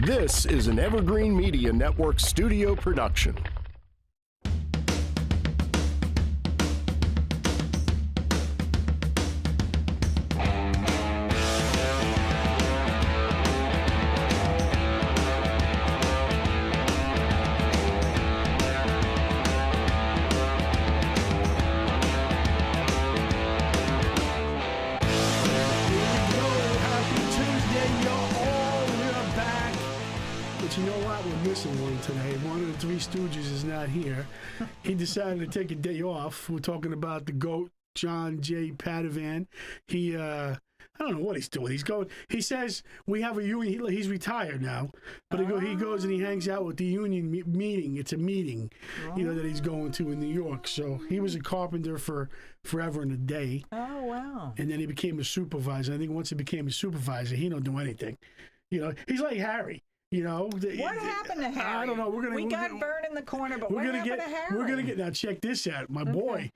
This is an Evergreen Media Network studio production. Today, one of the Three Stooges is not here. He decided to take a day off. We're talking about the GOAT, John J. Padovan. He, I don't know what he's doing. He says we have a union. He's retired now, but he goes and he hangs out with the union meeting. It's a meeting, that he's going to in New York. So he was a carpenter for forever and a day. Oh, wow. And then he became a supervisor. I think once he became a supervisor, he don't do anything. He's like Harry. What happened to Harry? I don't know. We got burned in the corner, but what happened to Harry? We're gonna get now. Check this out. My boy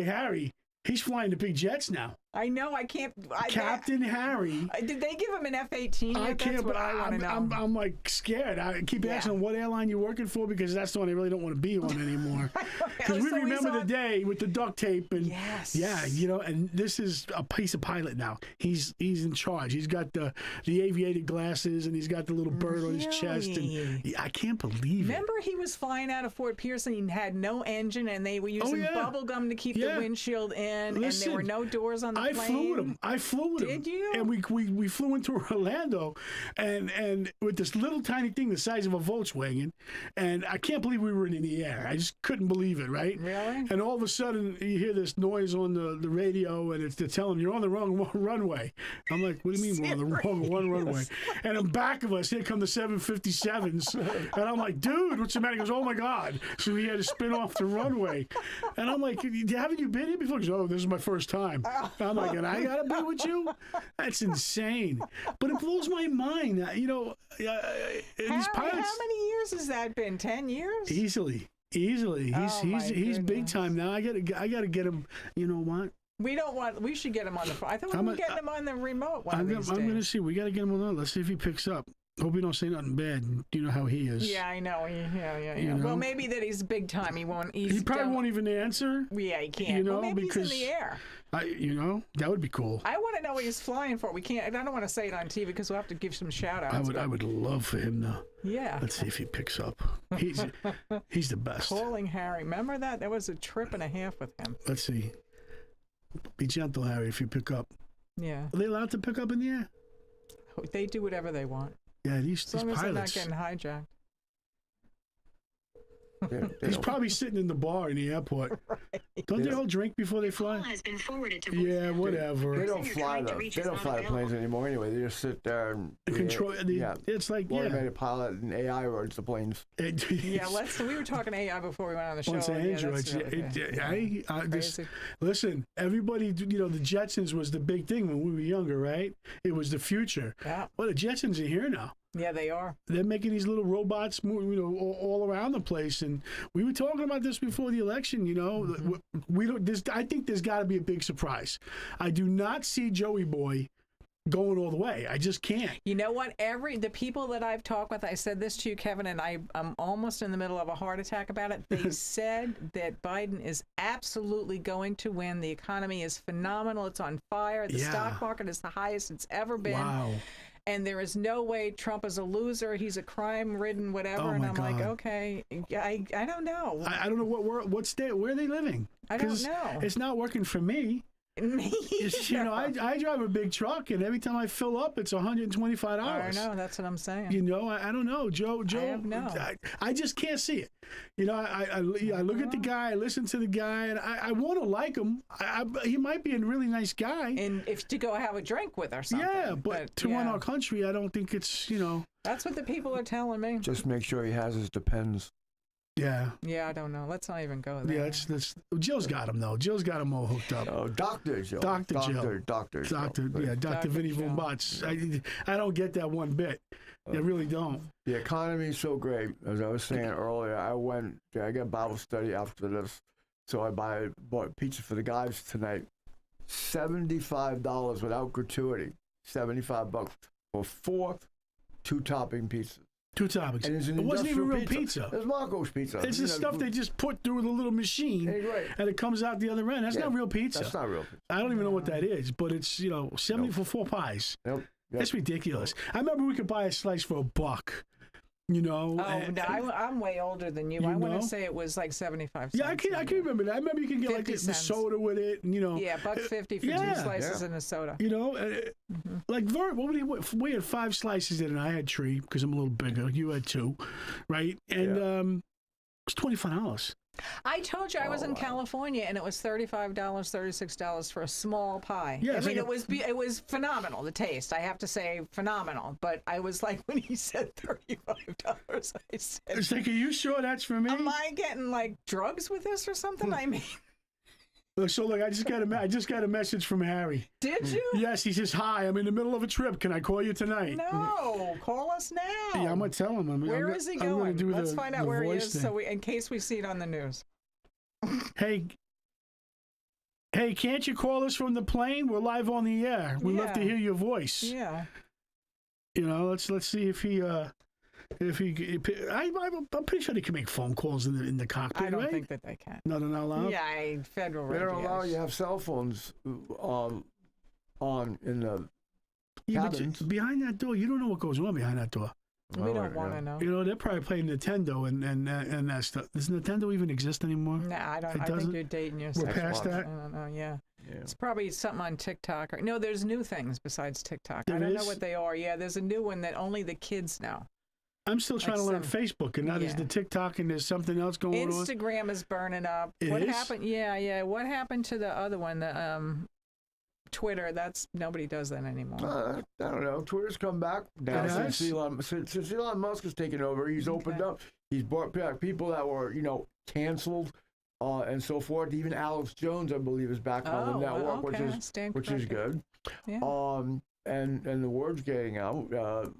Harry. He's flying the big jets now. I know. I can't. Captain Harry. Did they give him an F-18 yet? That's what I want to know. I'm like scared. I keep asking him what airline you're working for because that's the one I really don't want to be on anymore. Because we remember the day with the duct tape and and this is a piece of pilot now. He's in charge. He's got the aviator glasses and he's got the little bird on his chest and I can't believe it. Remember he was flying out of Fort Pierce and he had no engine and they were using bubble gum to keep the windshield in. Listen, and there were no doors on the plane. I flew with him. Did you? And we flew into Orlando, and with this little tiny thing the size of a Volkswagen, and I can't believe we were in the air. I just couldn't believe it, right? Really? And all of a sudden you hear this noise on the radio, and they're telling you're on the wrong runway. I'm like, what do you mean we're on the wrong runway? And in back of us, here come the 757s, and I'm like, dude, what's the matter? He goes, oh my God! So we had to spin off the runway, and I'm like, haven't you been here before? He goes, oh, this is my first time. I'm like, and I gotta be with you? That's insane. But it blows my mind. These pilots. How many years has that been? 10 years? Easily. He's big time now. I gotta get him. You know what? We should get him on the phone. I thought we were getting him on the remote one of these days. I'm gonna see. We gotta get him on. Let's see if he picks up. Hope he don't say nothing bad. You know how he is. Yeah, I know. Yeah. Well, maybe that he's big time. He won't. He probably won't even answer. Yeah, he can't. Well, maybe because he's in the air. That would be cool. I want to know what he's flying for. We can't. I don't want to say it on TV because we'll have to give some shout outs. I would love for him to. Yeah. Let's see if he picks up. He's the best. Calling Harry. Remember that? That was a trip and a half with him. Let's see. Be gentle, Harry, if you pick up. Yeah. Are they allowed to pick up in the air? They do whatever they want. Yeah, these pilots. As long as they're not getting hijacked. He's probably sitting in the bar in the airport. Right. Don't they all drink before they fly? Has been forwarded to whatever. They don't fly though. They don't fly the planes anymore anyway. They just sit there and control. It's like automated pilot and AI runs the planes. We were talking AI before we went on the show. Once androids. Listen, everybody. The Jetsons was the big thing when we were younger, right? It was the future. Yeah. Well, the Jetsons are here now. Yeah, they are. They're making these little robots, all around the place, and we were talking about this before the election. We don't. I think there's got to be a big surprise. I do not see Joey Boy going all the way. I just can't. You know what? The people that I've talked with, I said this to you, Kevin, and I'm almost in the middle of a heart attack about it. They said that Biden is absolutely going to win. The economy is phenomenal. It's on fire. The stock market is the highest it's ever been. Wow. And there is no way Trump is a loser. He's a crime-ridden whatever. And I'm like, okay, I don't know. I don't know what state, where are they living? I don't know. It's not working for me. Me either. I drive a big truck, and every time I fill up, it's $125. I know, that's what I'm saying. I don't know, Joe. I just can't see it. I look at the guy, I listen to the guy, and I want to like him. He might be a really nice guy. And if to go have a drink with or something. Yeah, but to run our country, I don't think it's, That's what the people are telling me. Just make sure he has his Depends. Yeah. Yeah, I don't know. Let's not even go there. Yeah, Jill's got him though. Jill's got him all hooked up. Oh, Dr. Jill. Dr. Dr. Vinny von Butts. I don't get that one bit. I really don't. The economy is so great. As I was saying earlier, I got Bible study after this, so I bought pizza for the guys tonight. $75 without gratuity. $75 for 4 2-topping pizzas. 2 toppings. And it's an It wasn't even real industrial pizza. It's Marco's pizza. It's the stuff they just put through the little machine, Right. and it comes out the other end. That's not real pizza. That's not real pizza. I don't even know what that is, but it's 70 for 4 pies. Nope. Yep. That's ridiculous. I remember we could buy a slice for $1. Oh, no, I'm way older than you. I want know? to say it was like 75 cents. Yeah, I can remember that. I remember you can get like 50 the cents. soda with it, and Yeah, $1.50 for yeah. 2 slices and a soda. Like Vert, we had 5 slices in it. I had 3 because I'm a little bigger. You had 2, right? And it was $25. I told you I was in California, and it was $35, $36 for a small pie. Yeah, I it's mean, like it was phenomenal. The taste, I have to say, phenomenal. But I was like, when he said $35, I said, It's like, are you sure that's for me? "Am I getting like drugs with this or something?" I mean, So look, I just got a message from Harry. did you? Yes, he says, "Hi, I'm in the middle of a trip. Can I call you tonight?" No, call us now. Yeah, I'm gonna tell him. Where is he I'm gonna going? do Let's the- find out the where he voice is, thing. so in case we see it on the news. Hey, can't you call us from the plane? We're live on the air. We'd love to Yeah. hear your voice. Yeah. Let's see if he I'm pretty sure they can make phone calls in the cockpit, I don't right? think that they can. No, they're not allowed. Yeah, federal They don't radio. allow you to have cell phones on in the Yeah, but cabins. behind that door, you don't know what goes on behind that door. We don't want to know. They're probably playing Nintendo and that stuff. Does Nintendo even exist anymore? Nah, I don't. It I think doesn't? you're dating We're yourself. past Xbox. that. I don't know. Yeah. Yeah. It's probably something on TikTok. No, there's new things besides TikTok. I There don't know is? what they are. Yeah, there's a new one that only the kids know. I'm still trying to learn Facebook, and now there's Yeah. the TikTok, and there's something else going on. Instagram is burning up. It What is? happened? Yeah. What happened to the other one? The Twitter. That's nobody does that anymore. I don't know. Twitter's come back now It has? since Elon Musk has taken over. He's opened up. He's brought back people that were canceled and so forth. Even Alex Jones, I believe, is back on the well, network, okay. Stand which is corrected. good. Yeah. And the word's getting out.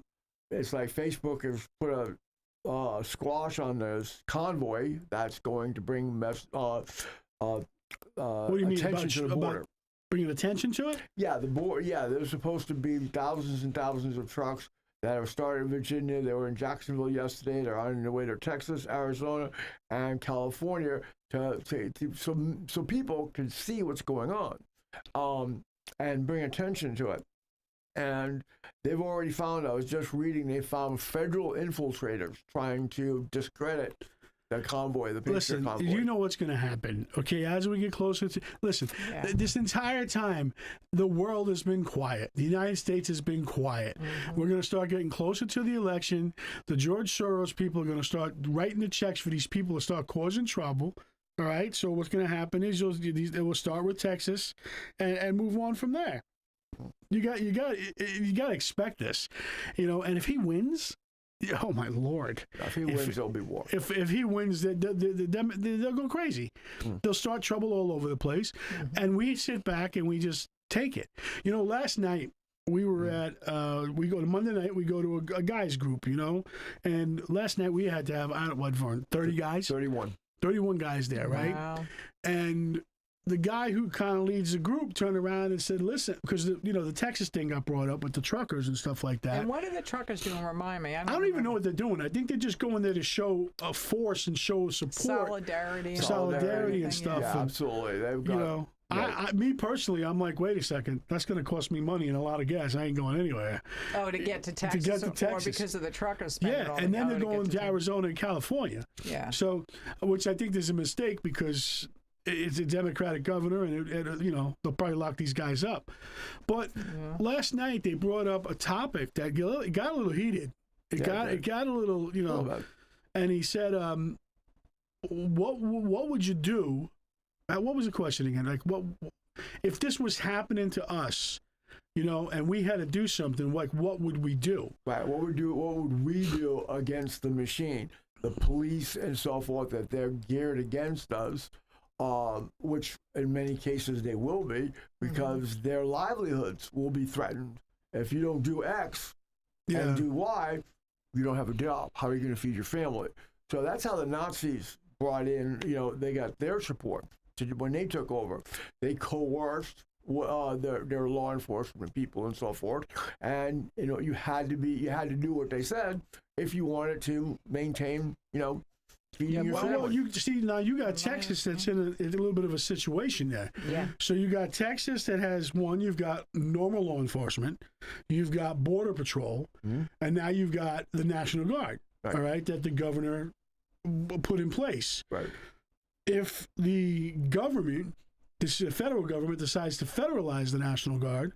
It's like Facebook has put a squash on this convoy that's going to bring What do you mean attention to the border. bringing attention to it? Yeah, the board. Yeah, there's supposed to be thousands and thousands of trucks that have started in Virginia. They were in Jacksonville yesterday. They're on their way to Texas, Arizona, and California so people can see what's going on, and bring attention to it. And they've already found. I was just reading. They found federal infiltrators trying to discredit the convoy, the Patriot Listen, convoy. you know what's going to happen, okay? As we get closer to... Listen, Yeah. this entire time, the world has been quiet. The United States has been quiet. We're going to start getting closer to the election. The George Soros people are going to start writing the checks for these people to start causing trouble. All right? So what's going to happen is they will start with Texas and move on from there. You got to expect this. And if he wins... Oh my Lord! If he wins, there'll be war. If he wins, they'll go crazy. They'll start trouble all over the place, and we sit back and we just take it. Last night we were at we go to Monday night. We go to a guys group, and last night we had to have 30 guys, 31 guys there, right? Wow. And the guy who kind of leads the group turned around and said, "Listen," because the Texas thing got brought up with the truckers and stuff like that. And what are the truckers doing? Remind me. I don't even know what they're doing. I think they're just going there to show a force and show support, Solidarity solidarity and everything, stuff. Yeah, And, absolutely. They've got. me personally, I'm like, wait a second, that's going to cost me money and a lot of gas. I ain't going anywhere. Oh, to get to Texas, get to or Texas. because of the truckers spending Yeah, all and the then they're to going get to Arizona and California. Yeah. So, which I think is a mistake because it's a Democratic governor, and they'll probably lock these guys up. But last night they brought up a topic that got a little heated. It got a little, and he said, "What would you do?" What was the question again? Like, what if this was happening to us? And we had to do something. Like, what would we do? Right. What would we do against the machine, the police and so forth, that they're geared against us? Which in many cases they will be, because their livelihoods will be threatened. If you don't do X and do Y, you don't have a job. How are you going to feed your family? So that's how the Nazis brought in, they got their support when they took over. They coerced their law enforcement people and so forth, and you had to do what they said if you wanted to maintain feeding your Well, family. you see now you got Texas that's in a little bit of a situation there. Yeah. So you got Texas that has you've got normal law enforcement, you've got Border Patrol, and now you've got the National Guard. Right. All right, that the governor put in place. Right. If the government, the federal government, decides to federalize the National Guard,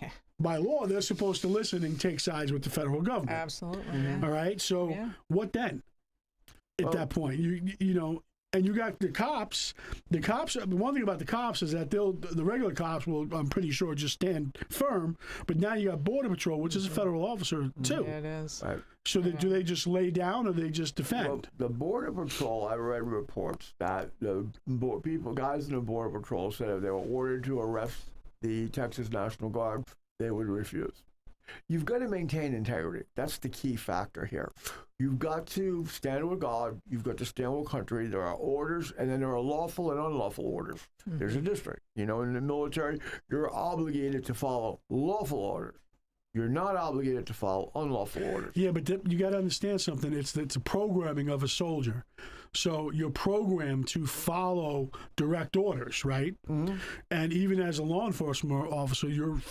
Yeah. by law they're supposed to listen and take sides with the federal government. Absolutely. Yeah. All right, so Yeah. what then? At that point, and you got the cops. The cops. One thing about the cops is that the regular cops will, I'm pretty sure, just stand firm. But now you got Border Patrol, which is a federal officer too. Yeah, it is. Right. So do they just lay down or they just defend? Well, the Border Patrol, I read reports that the guys in the Border Patrol said if they were ordered to arrest the Texas National Guard, they would refuse. You've got to maintain integrity. That's the key factor here. You've got to stand with God. You've got to stand with country. There are orders, and then there are lawful and unlawful orders. There's a district. In the military, you're obligated to follow lawful orders. You're not obligated to follow unlawful orders. Yeah, but you got to understand something. It's a programming of a soldier. So you're programmed to follow direct orders, right? Mm-hmm. And even as a law enforcement officer, you're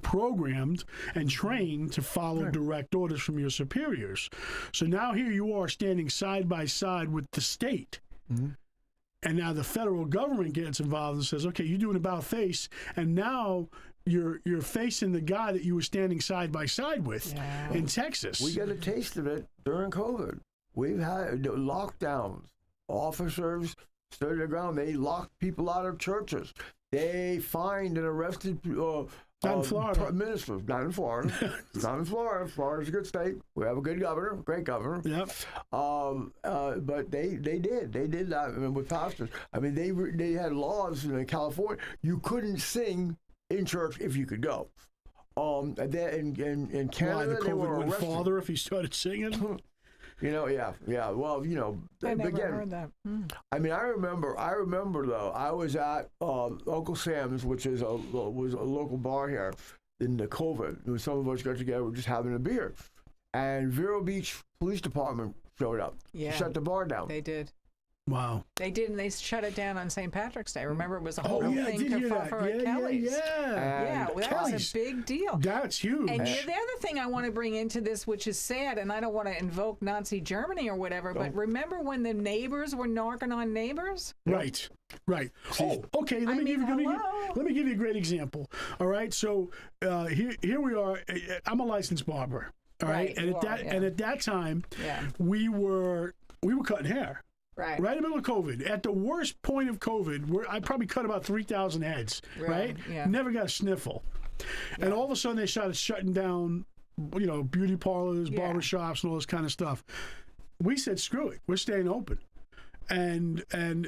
programmed and trained to follow direct orders from your superiors. So now here you are standing side by side with the state. Mm-hmm. And now the federal government gets involved and says, okay, you're doing about face, and now you're facing the guy that you were standing side by side with in Texas. We got a taste of it during COVID. We've had lockdowns. Officers stood their ground. They locked people out of churches. They fined and arrested Not in Florida. ministers. Not in Florida. Not in Florida. Florida's a good state. We have a good governor, great governor. Yep. But they did that with pastors. I mean, they had laws in California. You couldn't sing in church if you could go. And then in Canada, Why, the they were COVID went arrested. farther if he started singing? Yeah. Well, I never again, heard that. I mean, I remember though. I was at Uncle Sam's, which was a local bar here in the COVID. Some of us got together, we were just having a beer, and Vero Beach Police Department showed up. Yeah. Shut the bar down. They did. Wow. They did, and they shut it down on St. Patrick's Day. Remember, it was a whole Oh, yeah, I thing did hear that. kerfuffle at Kelly's. Yeah. And Well, that was Kelly's. a big deal. That's huge. And the other thing I want to bring into this, which is sad, and I don't want to invoke Nazi Germany or whatever, but remember when the neighbors were narking on neighbors? Right. Oh, okay. Let me give you a great example. All right. So here we are. I'm a licensed barber. All right. Right, And you at are, that yeah. and at that time, Yeah. we were cutting hair. Right. Right in the middle of COVID, at the worst point of COVID, I probably cut about 3,000 heads. Right? Yeah. Never got a sniffle. And all of a sudden, they started shutting down, beauty parlors, Yeah. barbershops, and all this kind of stuff. We said, "Screw it, we're staying open." And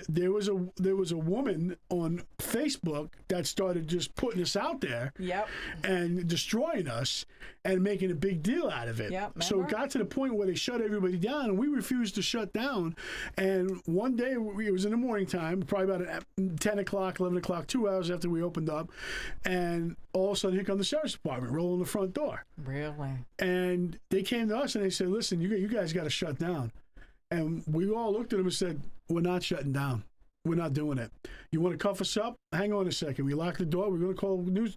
there was a woman on Facebook that started just putting us out there Yep. and destroying us and making a big deal out of it. Yep, So it remember? got to the point where they shut everybody down, and we refused to shut down. And one day, it was in the morning time, probably about 10 o'clock, 11 o'clock, 2 hours after we opened up, and all of a sudden, here comes the sheriff's department rolling the front door. Really? And they came to us and they said, "Listen, you guys got to shut down." And we all looked at them and said, "We're not shutting down. We're not doing it. You want to cuff us up? Hang on a second. We locked the door. We're going to call news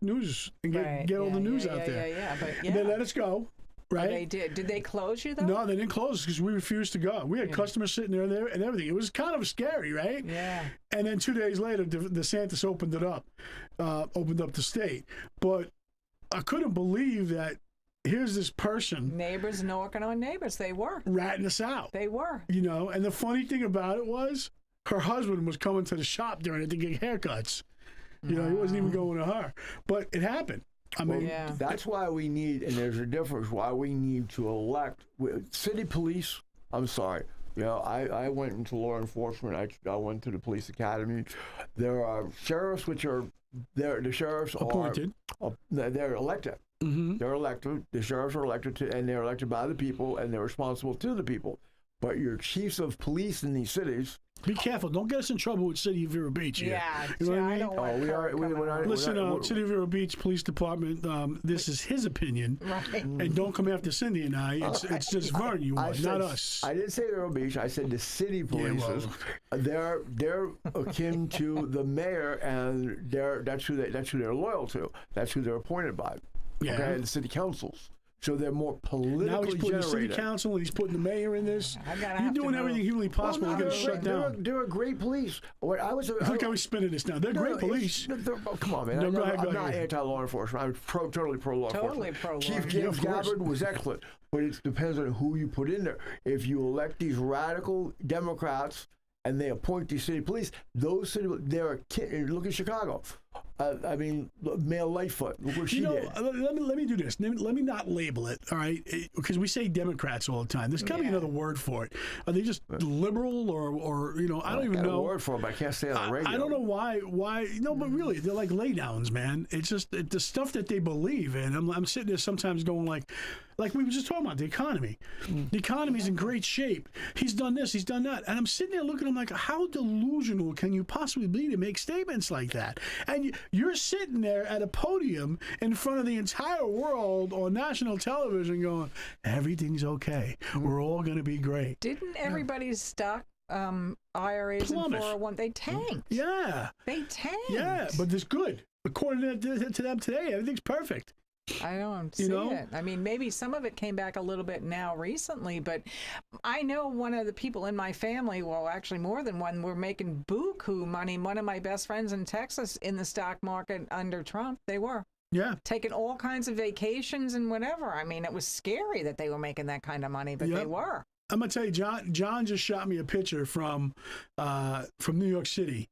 and get all the news out there." Yeah. But And they yeah, let us go, right? they did. Did they close you though? No, they didn't close us because we refused to go. We had customers sitting there and everything. It was kind of scary, right? Yeah. And then 2 days later, DeSantis opened it up, opened up the state. But I couldn't believe that here's this person Neighbors knocking on neighbors. They were. ratting us out. They were. And the funny thing about it was her husband was coming to the shop during it to get haircuts. He wasn't even going to her. But it happened. I mean, Yeah. That's why we need, and there's a difference, why we need to elect city police. I'm sorry. I went into law enforcement. I went to the police academy. There are sheriffs, the sheriffs appointed. They're elected. Mm-hmm. They're elected. The sheriffs are elected and they're elected by the people, and they're responsible to the people. But your chiefs of police in these cities Be careful. Don't get us in trouble with City of Vero Beach here. Yeah, You know what I mean? don't want we Kirk are. coming We're on. not. Listen, City of Vero Beach Police Department, this is his opinion. Right. And don't come after Cindy and I. It's just Vern you want, not us. I didn't say Vero Beach. I said the city police. well. They're akin to the mayor, and that's who they're loyal to. That's who they're appointed by. Yeah. Okay, the city councils. So they're more politically Now he's putting the city generated. council and he's putting the mayor in this. I gotta You're have to doing know. everything humanly possible to get us shut down. They're a great police. What I was. Look how he's spinning this now. They're great police. Come on, man. No, go ahead, I'm go not ahead. anti-law enforcement. I'm totally pro-law Totally enforcement. pro-law. Chief Yeah, James of course. Gabbard was excellent, but it depends on who you put in there. If you elect these radical Democrats and they appoint these city police, they're a kid. Look at Chicago. I mean, Mayor Lightfoot. Look what she You know, did. let me do this. Let me not label it, all right? Because we say Democrats all the time. There's got to be another word for it. Are they just liberal or you know, I don't even got a know. word for it, but I can't say it on the radio. I don't know why. No, but really, they're like laydowns, man. It's just the stuff that they believe in. I'm sitting there sometimes going like we were just talking about the economy. The economy's in great shape. He's done this, he's done that, and I'm sitting there looking at him like, how delusional can you possibly be to make statements like that? And you're sitting there at a podium in front of the entire world on national television, going, everything's okay. We're all going to be great. Didn't everybody's stock IRAs and Plummet. 401 they tanked? Yeah, They tanked. yeah, but it's good. According to them today, everything's perfect. I don't You see know? it. I mean, maybe some of it came back a little bit now recently, but I know one of the people in my family, well, actually more than one, were making buku money. One of my best friends in Texas in the stock market under Trump, they were Yeah. taking all kinds of vacations and whatever. I mean, it was scary that they were making that kind of money, but they Yep. were. I'm gonna tell you, John just shot me a picture from New York City,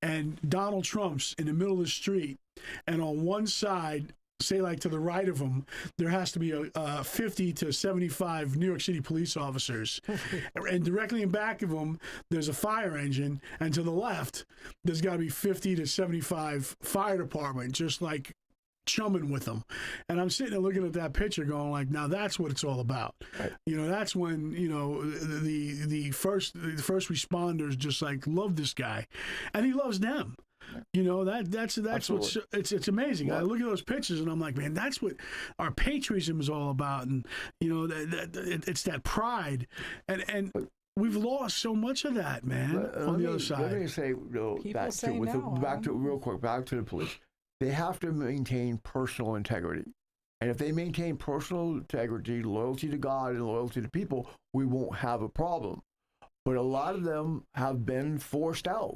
and Donald Trump's in the middle of the street, and on one side, say like to the right of him, there has to be a 50 to 75 New York City police officers, and directly in back of him, there's a fire engine, and to the left, there's got to be 50 to 75 fire department, just like chumming with them. And I'm sitting there looking at that picture going like, now that's what it's all about. Right. You know, that's when, you know, the first responders just like love this guy, and he loves them. You know, that's what's it's amazing. I look at those pictures and I'm like, man, that's what our patriotism is all about. And you know, it's that pride, and we've lost so much of that, man. On the other side, Let me say People that say too. With no, back to real quick, back to the police. They have to maintain personal integrity, and if they maintain personal integrity, loyalty to God, and loyalty to people, we won't have a problem. But a lot of them have been forced out.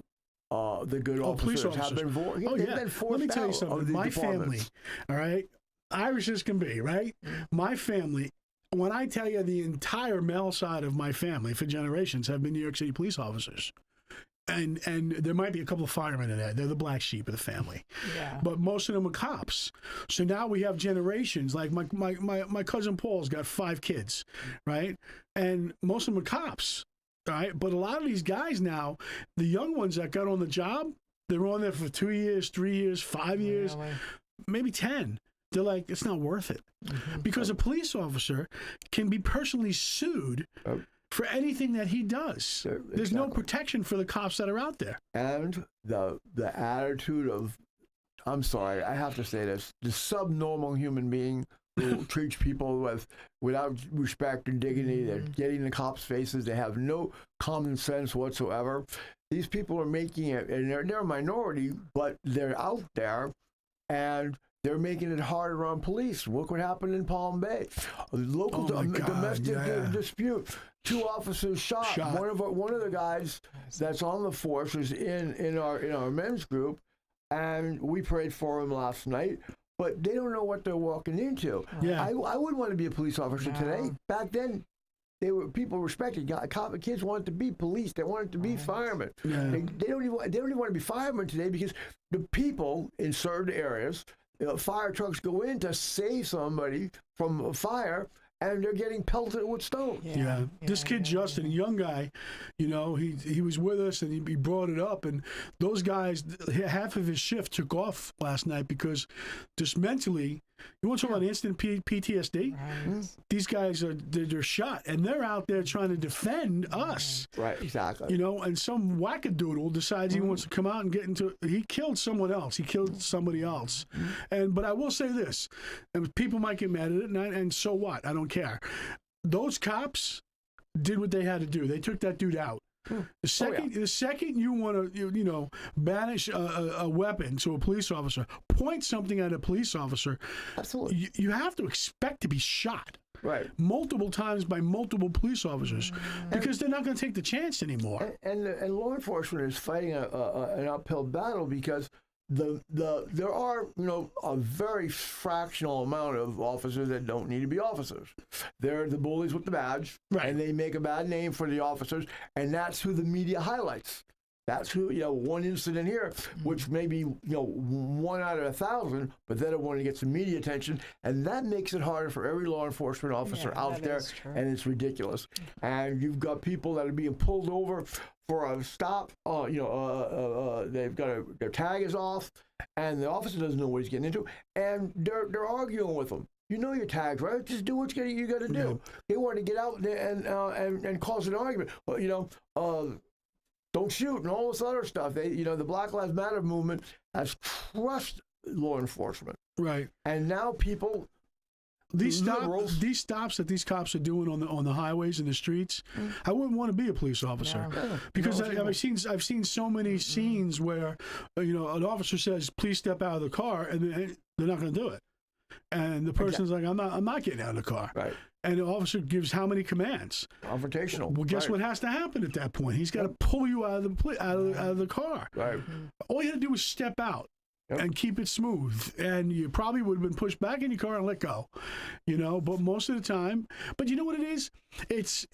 The good police officers have been, been forced Let me tell you out of something. the My departments. family, all right, Irish as can be, right? My family, when I tell you the entire male side of my family for generations have been New York City police officers. And there might be a couple of firemen in there. They're the black sheep of the family. Yeah. But most of them are cops. So now we have generations. Like my cousin Paul's got 5 kids, right? And most of them are cops, right? But a lot of these guys now, the young ones that got on the job, they're on there for 2 years, 3 years, 5 years, Really? maybe 10. They're like, it's not worth it. Because a police officer can be personally sued for anything that he does. There's no Exactly. protection for the cops that are out there. And the attitude of, I'm sorry, I have to say this, the subnormal human being who treats people without respect and dignity. They're getting in the cops' faces. They have no common sense whatsoever. These people are making it, and they're a minority, but they're out there, and they're making it harder on police. Look what happened in Palm Bay. A local Oh my God, domestic yeah. dispute. 2 officers shot. One of the guys that's on the force is in our men's group, and we prayed for him last night. But they don't know what they're walking into. Yeah. I wouldn't want to be a police officer today. Back then, people respected. Kids wanted to be police. They wanted to be firemen. Yeah. They don't even want to be firemen today because the people in certain areas, fire trucks go in to save somebody from a fire, and they're getting pelted with stones. Yeah. This kid Justin, a young guy, you know, he was with us and he brought it up, and those guys, half of his shift took off last night because just mentally You want to talk about instant PTSD? Right. These guys they're shot, and they're out there trying to defend us. Right, exactly. You know, and some wackadoodle decides he wants to come out and get into. He killed someone else. He killed somebody else. But I will say this, and people might get mad at it, and so what? I don't care. Those cops did what they had to do. They took that dude out. The second you want to, banish a weapon to a police officer, point something at a police officer, Absolutely. you have to expect to be shot Right. multiple times by multiple police officers because they're not going to take the chance anymore. And law enforcement is fighting an uphill battle because there are a very fractional amount of officers that don't need to be officers. They're the bullies with the badge, Right. and they make a bad name for the officers, and that's who the media highlights. That's who, one incident here, which may be, 1 out of 1,000, but then it only gets some media attention, and that makes it harder for every law enforcement officer Yeah, out that there, is true. and it's ridiculous. And you've got people that are being pulled over for a stop. They've got their tag is off, and the officer doesn't know what he's getting into, and they're arguing with them. You know your tags, right? Just do what you got to do. They want to get out there and cause an argument. Don't shoot and all this other stuff. The Black Lives Matter movement has crushed law enforcement, Right. and now people. These Liberals. stops that these cops are doing on the highways and the streets, I wouldn't want to be a police officer because I've seen so many scenes where an officer says please step out of the car and they're not going to do it, and the person's like I'm not getting out of the car, Right. and the officer gives how many commands? Confrontational. Well, guess right. what has to happen at that point? He's got to pull you out of the car. Right. All you had to do was step out. Yep. And keep it smooth, and you probably would have been pushed back in your car and let go, But most of the time, but you know what it is? It's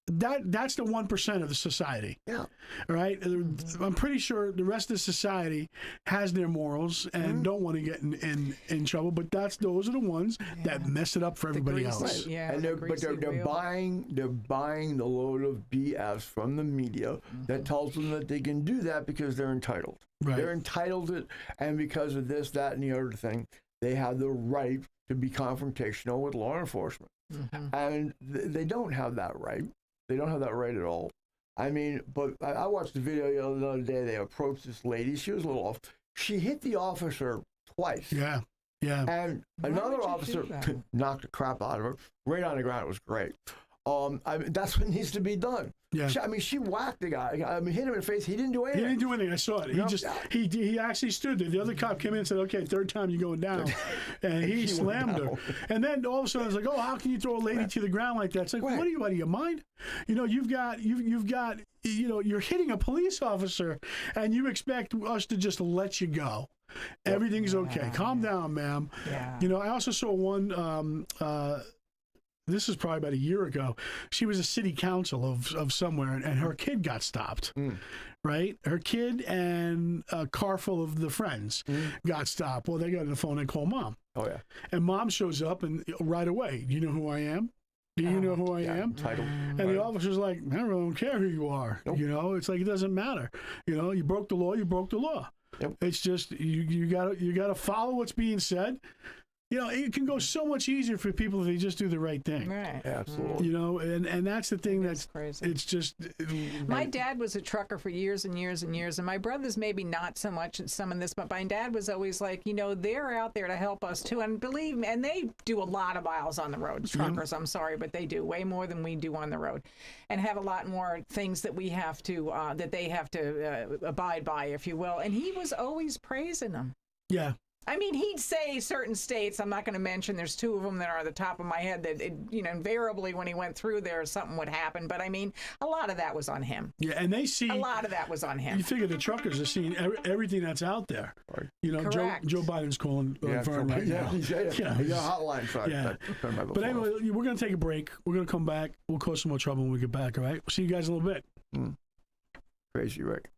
that's the 1% of the society. Yeah. Right. I'm pretty sure the rest of the society has their morals and don't want to get in trouble. But those are the ones that mess it up for everybody greasy- else. Yeah, and the they're greasy wheel. buying the load of BS from the media that tells them that they can do that because they're entitled. Right. They're entitled to, and because of this, that, and the other thing, they have the right to be confrontational with law enforcement. And they don't have that right. They don't have that right at all. I mean, but I watched the video the other day. They approached this lady. She was a little off. She hit the officer twice. Yeah. Yeah. And Why another would you officer do that? knocked the crap out of her, right on the ground. It was great. That's what needs to be done. Yeah. She whacked the guy. hit him in the face. He didn't do He anything. didn't do anything. I saw it. No. He actually stood there. The other cop came in and said, "Okay, third time you're going down," and he slammed her. And then all of a sudden, it's like, "Oh, how can you throw a lady to the ground like that?" It's like, Right. what are you out of your mind? You've got you're hitting a police officer, and you expect us to just let you go. Everything's okay. Calm down, ma'am. Yeah. I also saw one. This is probably about a year ago. She was a city council of somewhere, and her kid got stopped. Right? Her kid and a car full of the friends got stopped. Well, they got on the phone and called mom. Oh, yeah. And mom shows up and right away, "Do you know who I am? Do you know who I am?" Title. And the officer's like, "I really don't care who you are." Nope. It's like it doesn't matter. You broke the law. You broke the law. Yep. It's just you gotta follow what's being said. It can go so much easier for people if they just do the right thing. Right. Yeah, absolutely. And that's the thing That's that's crazy. it's just My dad was a trucker for years and years and years, and my brothers maybe not so much in some of this, but my dad was always like, they're out there to help us too, and believe me, and they do a lot of miles on the road. Truckers, I'm sorry, but they do way more than we do on the road, and have a lot more things that we have to that they have to abide by, if you will. And he was always praising them. yeah. I mean, he'd say certain states, I'm not going to mention, there's two of them that are at the top of my head that, invariably when he went through there, something would happen. But I mean, a lot of that was on him. Yeah, and they see A lot of that was on him. You figure the truckers are seeing everything that's out there. Right. Correct. Joe Biden's calling Vern right now. He's got a hotline. So Yeah. But anyway, we're going to take a break. We're going to come back. We'll cause some more trouble when we get back, all right? We'll see you guys in a little bit. Crazy, Rick.